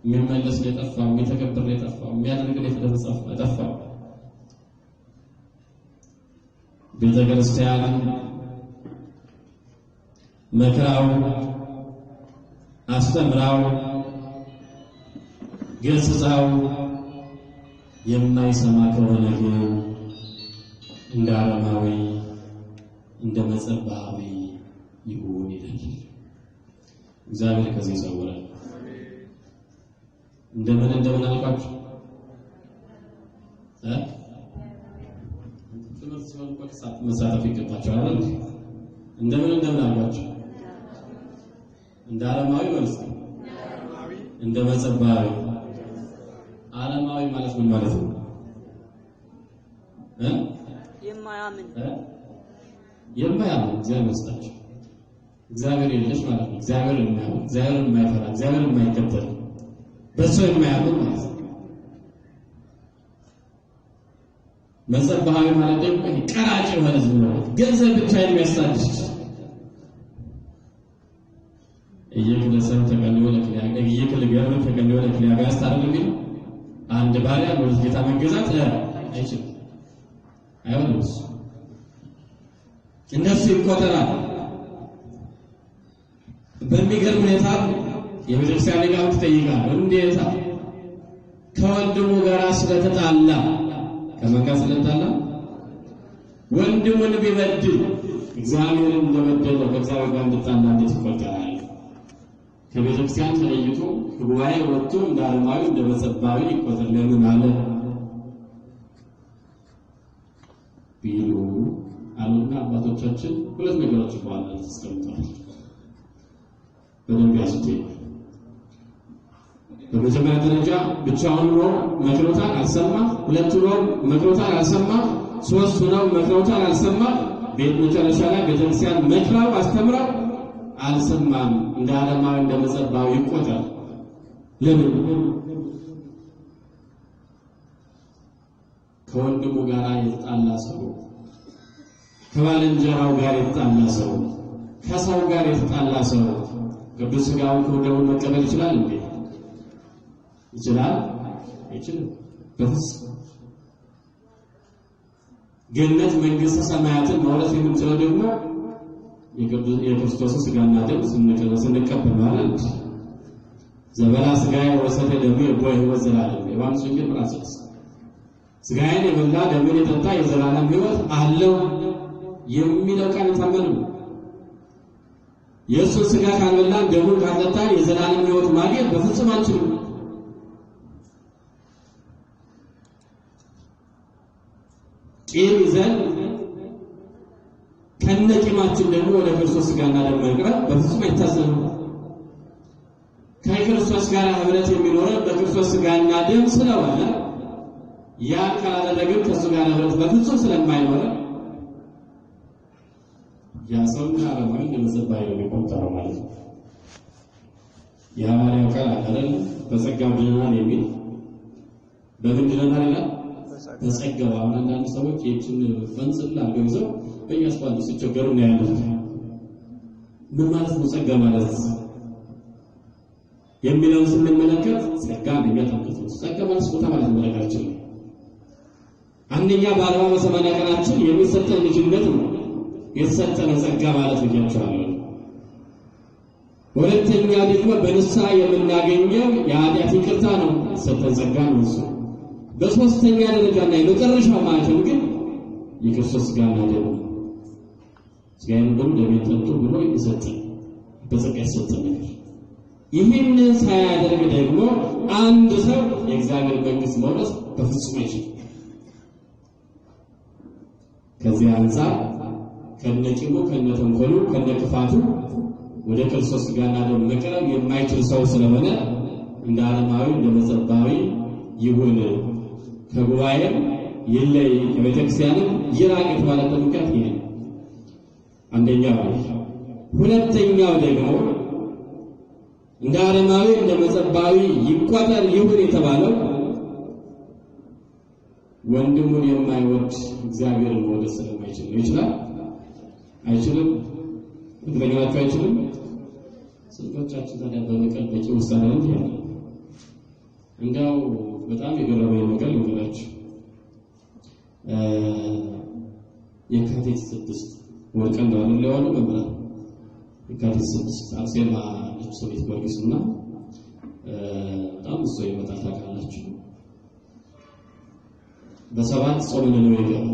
የሚመለስ ነው የጠፋው፣ የሚተከበር ነው የጠፋው፣ የሚያደርግ ነው የጠፋው። ቤተ ክርስቲያን መክራው፣ አስተምራው፣ ገስጻው የማይሰማ ከሆነ ግን እንደ አረማዊ እንደ መጸባዊ ይሁን ይላል እግዚአብሔር። ከዚህ ይሰውራል። እንደምን አልኳችሁ ትምህርት ሲሆን በቅሳት መሳተፍ ይገባችኋል አይደል? እንደምን አልኳችሁ? እንደ አረማዊ ማለት ነው። እንደ መጸባዊ። አረማዊ ማለት ምን ማለት ነው? የማያምን እግዚአብሔር ይስጣችሁ። እግዚአብሔር የለሽ ማለት ነው። እግዚአብሔር የማያምን፣ እግዚአብሔር የማይፈራ፣ እግዚአብሔር የማይከተል፣ በሰው የማያምን ማለት ነው። መጸባዊ ማለት ደግሞ ቀራጭ የሆነ ዝም ብሎ ገንዘብ ብቻ የሚያሳድድ እየግለሰብ ተቀንዮ ለክሊያጋ እየክልገር ተቀንዮ ለክሊያጋ ያስታርግ አንድ ባሪያ ለሁለት ጌታ መገዛት አይችልም፣ አይሆንም። እነሱ ይቆጠራል። በሚገርም ሁኔታ የቤተክርስቲያን ሊቃውንት ይጠይቃሉ። እንዴት ከወንድሙ ጋር ስለተጣላ ከማን ጋር ስለተጣላ ወንድሙን ቢበድል እግዚአብሔርን እንደበደለ ከእግዚአብሔር ጋር እንደተጣላ እንዴት ይቆጠራል? ከቤተክርስቲያን ተለይቶ ጉባኤ ወጥቶ እንዳለማዊ እንደመጸባዊ ይቆጠር ለምን አለ ቢሉ አሉና አባቶቻችን ሁለት ነገሮች በኋላ ተስቀምጠዋል። በደንብ ያዙት። በመጀመሪያ ደረጃ ብቻውን ነው መክሮታል አልሰማ፣ ሁለቱ ነው መክሮታል አልሰማ፣ ሶስቱ ነው መክሮታል አልሰማ፣ ቤት መጨረሻ ላይ ቤተክርስቲያን መክራው አስተምራው አልሰማም እንደ ዓለማዊ እንደ መጸባዊ ይቆጠር። ለምን? ከወንድሙ ጋር የተጣላ ሰው፣ ከባልንጀራው ጋር የተጣላ ሰው፣ ከሰው ጋር የተጣላ ሰው ቅዱስ ሥጋውን ከደሙን መቀበል ይችላል እንዴ? ይችላል? አይችልም። በፍጹም። ገነት መንግስተ ሰማያትን መውረስ የምንችለው ደግሞ የክርስቶስ ሥጋና ደም ስንቀበል ማለት ዘበላ ሥጋዬ ወሰተ ደሜ ቦይ ሕይወት ዘላለም ዮሐንስ ወንጌል ምዕራፍ 6 ሥጋዬን የበላ ደሜን የጠጣ የዘላለም ሕይወት አለው የሚለው ቃል ታመኑ። የኢየሱስ ሥጋ ካልበላን ደሙን ካልጠጣን የዘላለም ሕይወት ማግኘት በፍጹም አንችልም። ቂም ይዘን ከነቂማችን ደግሞ ወደ ክርስቶስ ሥጋና ደም መቅረብ በፍጹም አይታሰብም። ከክርስቶስ ጋር ህብረት የሚኖረው በክርስቶስ ሥጋና ደም ስለሆነ ያ ካላደረግን ከእሱ ጋር ህብረት በፍጹም ስለማይኖር ያ ሰው ዓለማዊ እንደመጸባይ ነው የሚቆጠረው ማለት ነው። የሐዋርያው ቃል አይደል በጸጋው ድነናል የሚል በምን ድነናል ይላል? በጸጋው። አሁን አንዳንድ ሰዎች የችን ፈንጽላ ገንዘው በየአስፋልቱ ሲቸገሩ ነው ያሉት። ምን ማለት ነው ጸጋ ማለት የሚለውን ስንመለከት ጸጋ የሚያጠምቁት ጸጋ ማለት ስጦታ ማለት ነው። ነገራችን አንደኛ በ40 በ80 ቀናችን የሚሰጠን ልጅነት ነው የተሰጠን ጸጋ ማለት ነው። ሁለተኛ ደግሞ በንስሐ የምናገኘው የኃጢአት ይቅርታ ነው የተሰጠን ጸጋ ነው እሱ። በሶስተኛ ደረጃና የመጨረሻው ማለት ነው ግን የክርስቶስ ሥጋና ደም ነው። ሥጋዬን ደሜን ጠጡ ብሎ የሰጠን በጸጋ የሰጠን ነገር። ይህንን ሳያደርግ ደግሞ አንድ ሰው የእግዚአብሔር መንግሥት መውረስ በፍጹም አይችልም። ከዚህ አንፃር ከነቂሙ ከነተንኮሉ ከነክፋቱ ወደ ክርስቶስ ሥጋና ደም መቅረብ የማይችል ሰው ስለሆነ እንደ ዓለማዊ እንደ መጸባዊ ይሁን፣ ከጉባኤም ይለይ፣ ከቤተክርስቲያንም ይራቅ የተባለበት ምክንያት ይሄ ነው። አንደኛው። ሁለተኛው ደግሞ እንደ ዓለማዊ እንደ መጸባዊ ይቆጠር ይሁን የተባለው ወንድሙን የማይወድ እግዚአብሔርን መውደድ ስለማይችል ነው። ይችላል? አይችልም? እንደገናቸው አይችልም? ስንቶቻችን ታዲያ በመቀል በቂ ውሳኔ ነው ያለው? እንዲያው በጣም የገረመኝ ነገር ልንገራችሁ። የካቲት 6 ወርቀን ነው ለዋሉ መብራት የካቲት 6 አርሴማ ልብሶቤት ጊዮርጊስና በጣም ብዙ ይመጣል ታውቃላችሁ። በሰባት ጾም ነው የገባው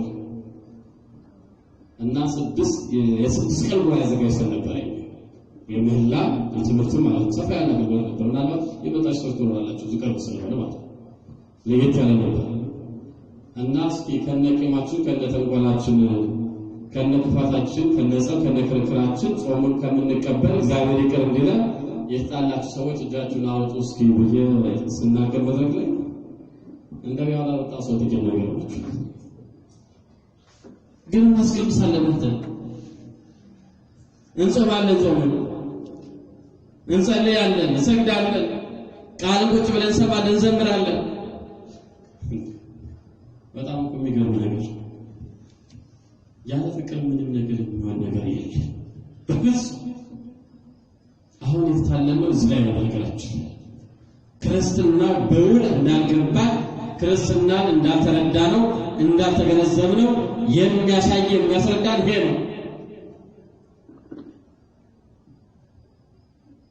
እና የስድስት ቀን ጉባኤ አዘጋጅተን ነበር። የምህላ የትምህርት ማለት ሰፋ ያለ ነገር ነበር። ምናልባት የመጣች ሰው ትኖራላችሁ ዝቀርብ ስለሆነ ማለት ለየት ያለ ነበር እና እስኪ ከነቂማችን ከነተንኮላችን ከነክፋታችን ከነጸብ ከነክርክራችን ጾሙን ከምንቀበል እግዚአብሔር ይቅር እንዲለን የተጣላችሁ ሰዎች እጃችሁን አውጡ እስኪ ብዬ ስናገር መድረክ ላይ እንደው ያላወጣ ሰው ተጀመረ። ግን ማስቀምሳለን እንትን እንጾማለን፣ ጾሙን እንጸልያለን፣ እንሰግዳለን፣ ቃል ቁጭ ብለን እንሰማለን፣ እንዘምራለን። በጣም የሚገርም ነገር ያለ ፍቅር ምንም ነገር የሚሆን ነገር የለም። በፍጹም አሁን የተታለመው እዚህ ላይ ነው ነገራችን። ክርስትና በውል እንዳልገባ ክርስትናን እንዳልተረዳ ነው እንዳልተገነዘብ ነው የሚያሳይ የሚያስረዳን ይሄ ነው።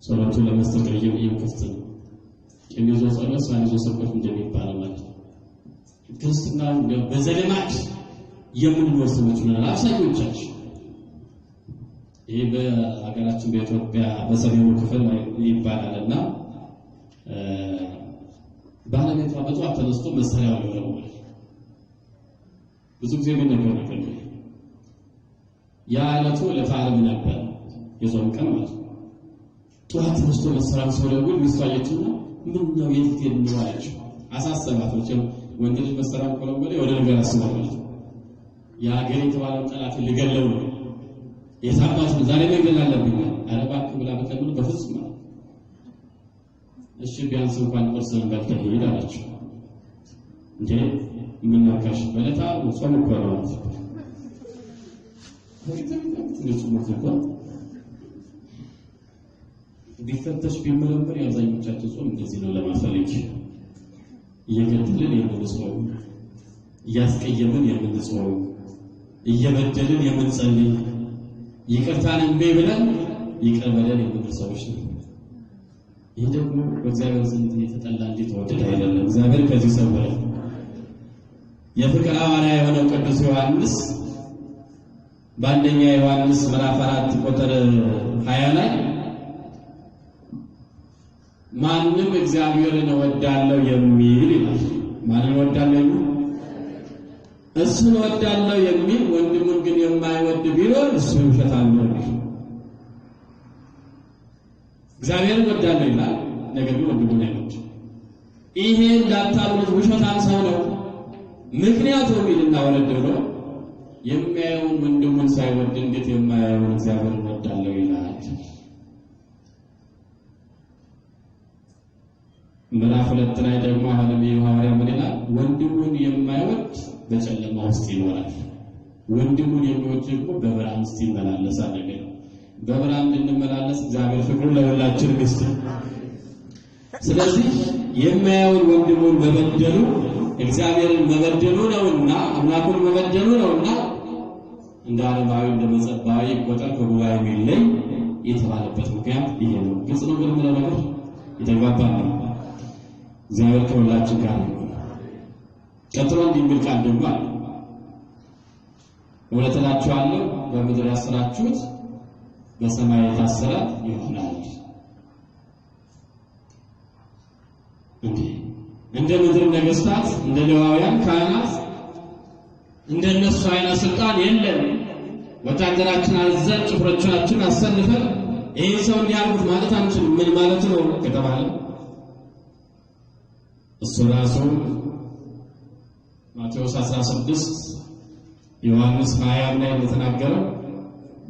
ጸሎቱ ለመስተቀየም ይከፍት ነው የሚዞ ጸሎት ሳይዞ ሰበት እንደሚባል ማለት ነው። ክርስትና በዘለማት የምንኖር ሰዎች ነን አብዛኞቻችን። ይሄ በሀገራችን በኢትዮጵያ በሰሜኑ ክፍል ይባላልና ባለቤቷ በጧት ተነስቶ መሳሪያው ይወረውራል። ብዙ ጊዜ ምን ነገር ነው ያ ዕለቱ ለታረም ነበር የጾም ቀን ማለት ነው። ጧት ተነስቶ መሳሪያው ሲወረውር ሚስቷየችና ምን ነው የት ነው አለችው። አሳሰባት። ወንድ ልጅ መሳሪያው ቆለቆለ ወደ ነገር አስባለ ያ ሀገር የተባለው ጠላት ሊገለው ነው የታባስ ዛሬ መግደል አለብኝ አረባክ ብላ በተምሩ በፍጹም ማለት እሺ ቢያንስ እንኳን ቁርስን በልተህ ሄድ አለችው። እንዴ ምን ነካሽ በለታ ጾም እኮ ነው ቢፈተሽ ቢመረመር የአብዛኞቻችን ጾም እንደዚህ ነው ለማፈለግ እየገደልን የምንጾም እያስቀየምን የምንጾም እየበደልን የምንጸልይ ይቅርታን እንበ ብለን ይቅር በለን የምንል ሰዎች ነን። ይሄ ደግሞ በእግዚአብሔር ዘንድ የተጠላ እንዲተወደደ አይደለም። እግዚአብሔር ከዚህ ሰበረ። የፍቅር ሐዋርያ የሆነው ቅዱስ ዮሐንስ በአንደኛ ዮሐንስ ምዕራፍ 4 ቁጥር 20 ላይ ማንም እግዚአብሔርን ወዳለው የሚል ይላል። ማንን ወዳለው? እሱን ወዳለው የሚል ወንድሙን ግን የማይወድ ቢኖር እሱ ውሸታም ነው። እግዚአብሔርን ወዳለው ይላል፣ ነገር ግን ወንድሙን አይወድ። ይሄ እንዳታሉት ውሸታም ሰው ነው። ምክንያቱም ይልና ወረደ ብሎ የሚያየውን ወንድሙን ሳይወድ እንዴት የማያየውን እግዚአብሔርን ወዳለው ይላል። ምዕራፍ 2 ላይ ደግሞ አሁንም የሐዋርያ ምን ይላል? ወንድሙን የማይወድ በጨለማ ውስጥ ይኖራል፣ ወንድሙን የሚወድ ደግሞ በብርሃን ውስጥ ይመላለሳል። ነገር በብርሃን እንድንመላለስ እግዚአብሔር ፍቅሩን ለሁላችንም ይስጥ። ስለዚህ የማያየውን ወንድሙን መበደሉ እግዚአብሔርን መበደሉ ነውና አምላኩን መበደሉ ነውና እንደ ዓለማዊ እንደ መጸባዊ ቆጠር ከጉባኤ የሚለይ የተባለበት ምክንያት ይሄ ነው። ግልጽ ነው። ምንም ነገር የተግባባን ነው። እግዚአብሔር ከሁላችን ጋር ነው። ቀጥሎ እንዲምል ቃል ደግሞ እውነት እላችኋለሁ በምድር ያሰራችሁት በሰማይ የታሰረ ይሆናል። እንደ ምድር ነገስታት እንደ ሌዋውያን ካህናት እንደነሱ አይነት ስልጣን የለም። ወታደራችን አዘን ጭፍሮቻችን አሰልፈን ይሄ ሰው እንዲያርጉት ማለት አንችልም። ምን ማለት ነው ከተባለ እሱ ራሱ ማቴዎስ 16 ዮሐንስ 20 ላይ እንደተናገረው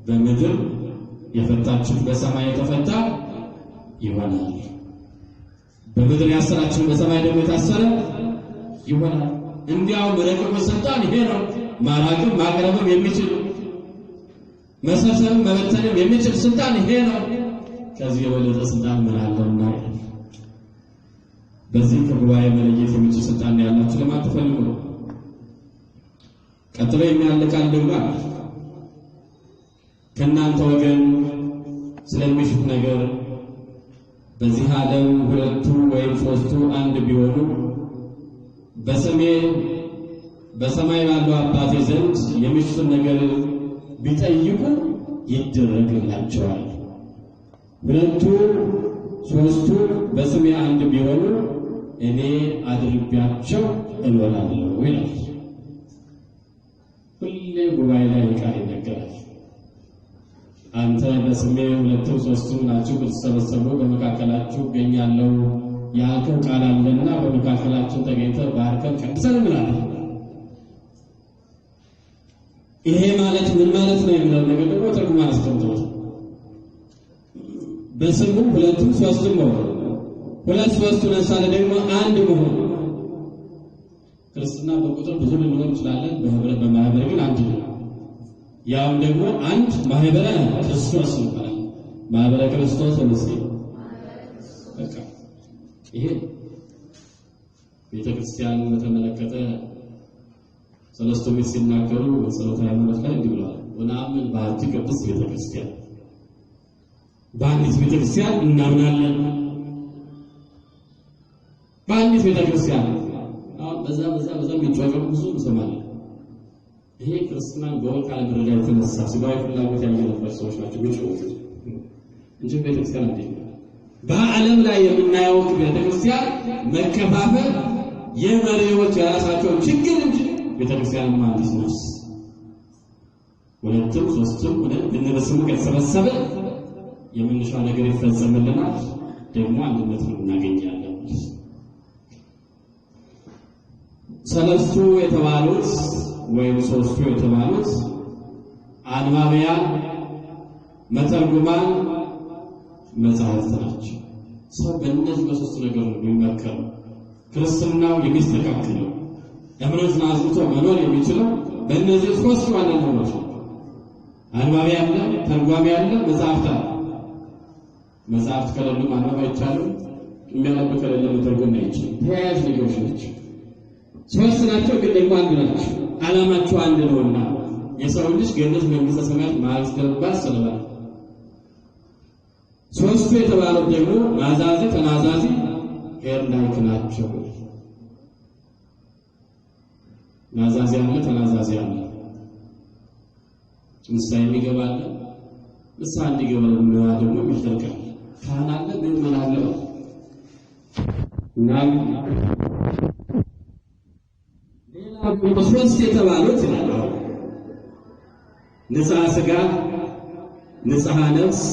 በምድር የፈታችሁት በሰማይ የተፈታ ይሆናል፣ በምድር ያሰራችሁት በሰማይ ደግሞ የታሰረ ይሆናል። እንዲያው ረቂቁ ስልጣን ይሄ ነው። ማራቅም ማቅረብም የሚችል መሰብሰብም መበተንም የሚችል ስልጣን ይሄ ነው። ከዚህ የበለጠ ስልጣን ምን አለና? በዚህ ከጉባኤ መለየት የሚችል ስልጣን ያላችሁ ለማትፈልጉ ነው። ቀጥሎ የሚያልቃል ደግሞ ከእናንተ ወገን ስለሚሽት ነገር በዚህ ዓለም 2 ወይም 3 አንድ ቢሆኑ በሰማይ ባለው አባቴ ዘንድ የሚሽቱን ነገር ቢጠይቁ ይደረግላቸዋል። 2 3 በስሜ አንድ ቢሆኑ እኔ አድርቢያቸው እኖራለሁ ይላል። ሁሌ ጉባኤ ላይ ቃል ይነገራል። አንተ በስሜ 2 3 ናችሁ ብትሰበሰቡ በመካከላችሁ እገኛለሁ ያልከው ቃል አለና በመካከላችን ተገኝተህ ባርከን ቀድሰን እንላለን። ይሄ ማለት ምን ማለት ነው የሚለው ነገር ደግሞ ትርጉም አስቀምጧል። በስሙ 2 3 ነው። 2 3 ለምሳሌ ደግሞ አንድ መሆን ክርስትና በቁጥር ብዙ ልንሆን እንችላለን። በህብረት በማህበር ግን አንድ ነው። ያው ደግሞ አንድ ማህበረ ክርስቶስ ይባላል። ማህበረ ክርስቶስ ነው። በቃ ይሄ ቤተክርስቲያን በተመለከተ ሰለስቱ ምዕት ሲናገሩ በጸሎተ ሃይማኖት ላይ እንዲህ ብለዋል። ወነአምን በአሐቲ ቅድስት ቤተክርስቲያን በአንዲት ቤተክርስቲያን እናምናለን። በአንዲት ቤተክርስቲያን በዛ የሚጫወተው ብዙ እንሰማለን። ይሄ ክርስትናን በወቅ አለመረዳት የተነሳ ስጋዊ ፍላጎት ያየነበት ሰዎች ናቸው የሚጫወቱት እንጂ ቤተክርስቲያን አይደለም። በዓለም ላይ የምናየው ቤተክርስቲያን መከፋፈል የመሪዎች የራሳቸው ችግር እንጂ ቤተክርስቲያን ማለት ነው። ሁለቱም ሶስቱም ብንበስም ከተሰበሰበ የምንሻው ነገር ይፈጸምልናል፣ ደግሞ አንድነትን እናገኛለን። ሰለስቱ የተባሉት ወይም ሶስቱ የተባሉት አንባቢያን፣ መተርጉማን፣ መጻሕፍት ናቸው። ሰው በእነዚህ በሶስት ነገር ነው የሚመከረው። ክርስትናው የሚስተካከለው እምነትን አዝምቶ መኖር የሚችለው በእነዚህ ሶስት ዋና ነገሮች ነው። አንባቢ አለ፣ ተርጓሚ አለ፣ መጻሕፍት አለ። መጻሕፍት ከሌሉ ማንበብ አይቻልም። የሚያነብ ከሌለ መተርጎም አይቻልም። ተያያዥ ነገሮች ናቸው። ሶስት ናቸው ግን ደግሞ አንድ ናቸው። ዓላማቸው አንድ ነውና የሰው ልጅ ገነት መንግሥተ ሰማያት ማስገባት ስለሆነ ሶስቱ የተባሉት ደግሞ ናዛዚ፣ ተናዛዚ፣ ኤርላይክ ናቸው። ናዛዚ አለ፣ ተናዛዚ አለ። ንስሐ የሚገባ አለ፣ ንስሐ እንዲገባ ደግሞ የሚደረጋል። ካህን አለ፣ ምዕመን አለ እና ሶስት የተባሉት ንጽሐ ሥጋ፣ ንጽሐ ነፍስ